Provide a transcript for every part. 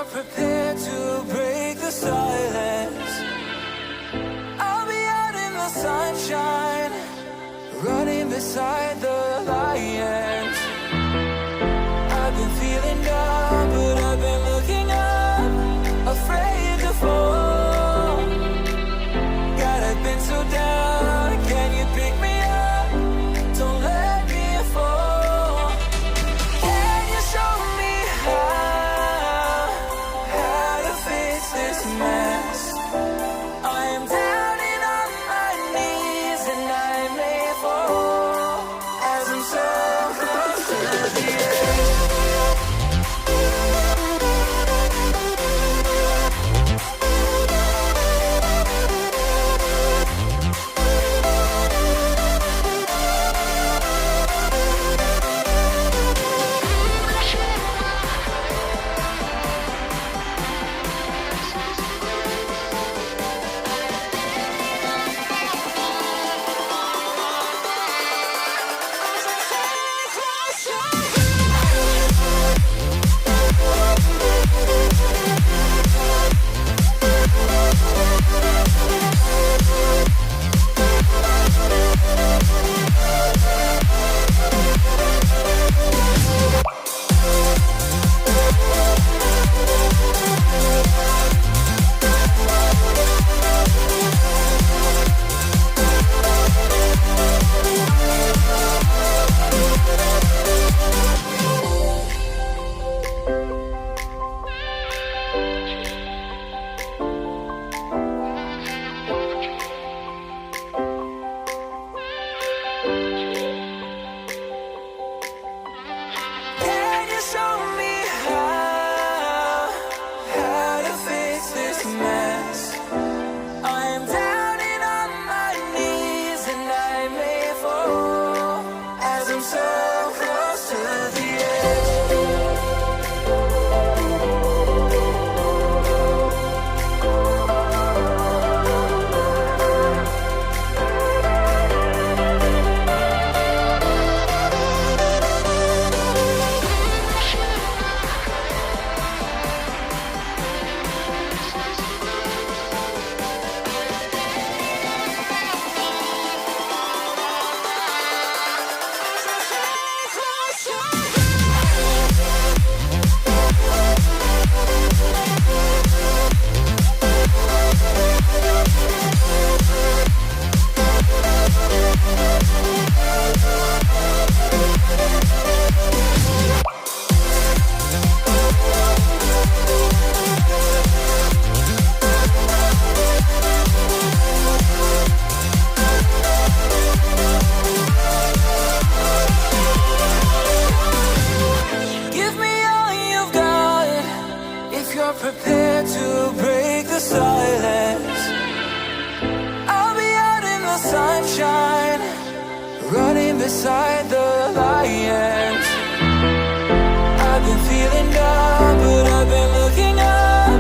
you're prepared to break the silence, I'll be out in the sunshine, running beside the lions. I've been feeling down, but I've been looking up, afraid to fall. God, I've been so down, can you pick me up? Don't let me fall. Can you show me how to fix this mess? I am down and on my knees, and I may fall as I'm so close to the edge. Can you show me how to fix this mess? I am down and on my knees, and I may fall as I'm so close to the edge. Give me all you've got if you're prepared to break the silence. I'll be out in the sunshine, running beside the lions. I've been feeling down, but I've been looking up,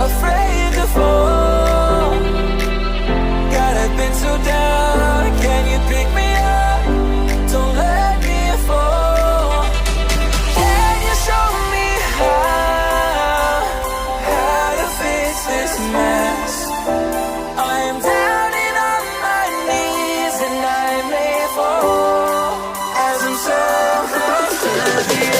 afraid to fall. God, I've been so down, can you pick me up? Don't let me fall. Can you show me how to fix this mess? I am down and on my knees, and I may fall as I'm so close to the edge.